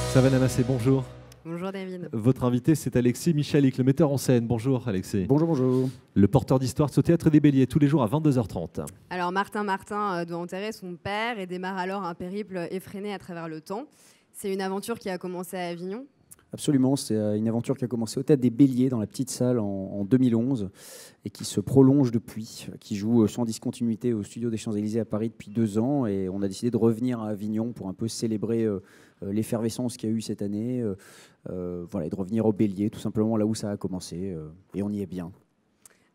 Savannah Massé, bonjour. Bonjour David. Votre invité, c'est Alexis Michalik, le metteur en scène. Bonjour Alexis. Bonjour, bonjour. Le porteur d'histoire au Théâtre des Béliers, tous les jours à 22h30. Alors Martin doit enterrer son père et démarre alors un périple effréné à travers le temps. C'est une aventure qui a commencé à Avignon. Absolument, c'est une aventure qui a commencé au Théâtre des Béliers dans la petite salle en 2011 et qui se prolonge depuis, qui joue sans discontinuité au Studio des Champs-Élysées à Paris depuis 2 ans, et on a décidé de revenir à Avignon pour un peu célébrer l'effervescence qu'il y a eu cette année, voilà, et de revenir au Bélier, tout simplement là où ça a commencé, et on y est bien.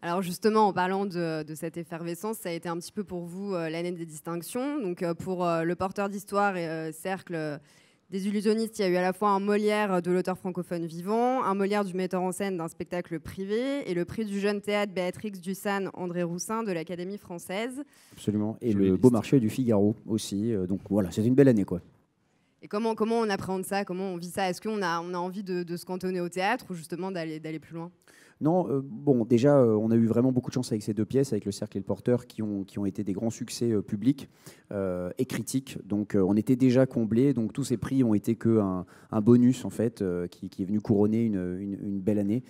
Alors justement, en parlant de cette effervescence, ça a été un petit peu pour vous l'année des distinctions. Donc pour le porteur d'histoire et cercle des illusionnistes, il y a eu à la fois un Molière de l'auteur francophone vivant, un Molière du metteur en scène d'un spectacle privé et le prix du jeune théâtre Béatrix Dussane André Roussin de l'Académie française. Absolument, et le Beau Marché du Figaro aussi. Donc voilà, c'est une belle année, quoi. Et comment on appréhende ça? Comment on vit ça? Est-ce qu'on a envie de se cantonner au théâtre ou justement d'aller plus loin? Non, bon, déjà, on a eu vraiment beaucoup de chance avec ces 2 pièces, avec Le Cercle et le Porteur, qui ont été des grands succès publics et critiques. Donc, on était déjà comblés. Donc, tous ces prix ont été qu'un bonus, en fait, qui est venu couronner une belle année.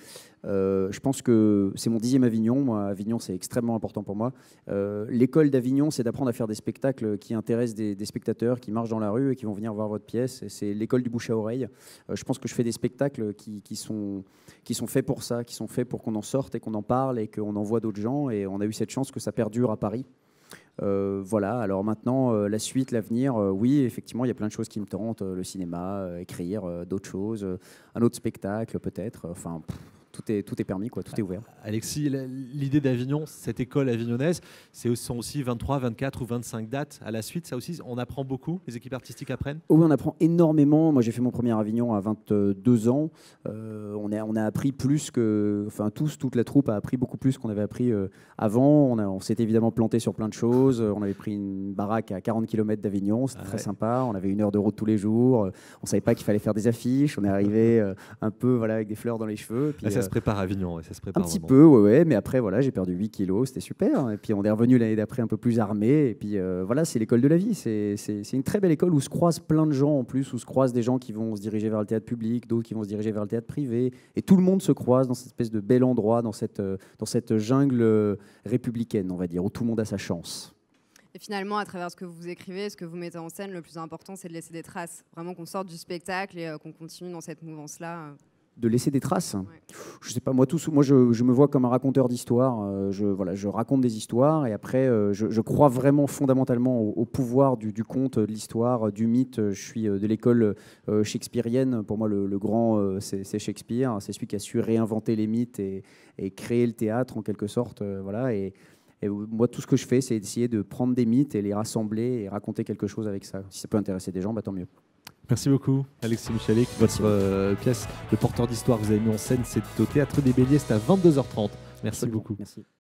Je pense que c'est mon 10e Avignon. Moi, Avignon, c'est extrêmement important pour moi. L'école d'Avignon, c'est d'apprendre à faire des spectacles qui intéressent des spectateurs, qui marchent dans la rue et qui vont venir voir votre pièce. C'est l'école du bouche à oreille. Je pense que je fais des spectacles qui sont faits pour ça, qui sont faits pour qu'on en sorte et qu'on en parle et qu'on en voit d'autres gens. Et on a eu cette chance que ça perdure à Paris. Voilà, alors maintenant, la suite, l'avenir, oui, effectivement, il y a plein de choses qui me tentent, le cinéma, écrire d'autres choses, un autre spectacle peut-être, enfin, tout est permis, quoi, tout est ouvert. Alexis, l'idée d'Avignon, cette école avignonnaise, sont aussi 23, 24 ou 25 dates à la suite. Ça aussi, on apprend beaucoup, les équipes artistiques apprennent? Oui, on apprend énormément. Moi, j'ai fait mon premier Avignon à 22 ans. On a appris plus que... Enfin, toute la troupe a appris beaucoup plus qu'on avait appris avant. On s'est évidemment planté sur plein de choses. On avait pris une baraque à 40 km d'Avignon. C'était très sympa. On avait 1 heure de route tous les jours. On ne savait pas qu'il fallait faire des affiches. On est arrivé un peu voilà, avec des fleurs dans les cheveux. Puis, ça se prépare à Avignon, ça se prépare un petit vraiment. peu, ouais, mais après, voilà, j'ai perdu 8 kilos. C'était super. Et puis, on est revenu l'année d'après un peu plus armé. Et puis, voilà, c'est l'école de la vie. C'est une très belle école où se croisent plein de gens en plus, où se croisent des gens qui vont se diriger vers le théâtre public, d'autres qui vont se diriger vers le théâtre privé. Et tout le monde se croise dans cette espèce de bel endroit, dans cette jungle républicaine, on va dire, où tout le monde a sa chance. Et finalement, à travers ce que vous écrivez, ce que vous mettez en scène, le plus important, c'est de laisser des traces. Vraiment qu'on sorte du spectacle et qu'on continue dans cette mouvance-là. De laisser des traces. Ouais. Je sais pas, moi je me vois comme un raconteur d'histoire. Je raconte des histoires et après je crois vraiment fondamentalement au pouvoir du conte, de l'histoire, du mythe. Je suis de l'école shakespearienne. Pour moi, le grand, c'est Shakespeare. C'est celui qui a su réinventer les mythes et créer le théâtre en quelque sorte. Voilà. Et moi, tout ce que je fais, c'est essayer de prendre des mythes et les rassembler et raconter quelque chose avec ça. Si ça peut intéresser des gens, bah, tant mieux. Merci beaucoup, Alexis Michalik. Votre pièce, Le Porteur d'histoire, que vous avez mis en scène, c'est au Théâtre des Béliers, c'est à 22h30. Merci beaucoup. Merci.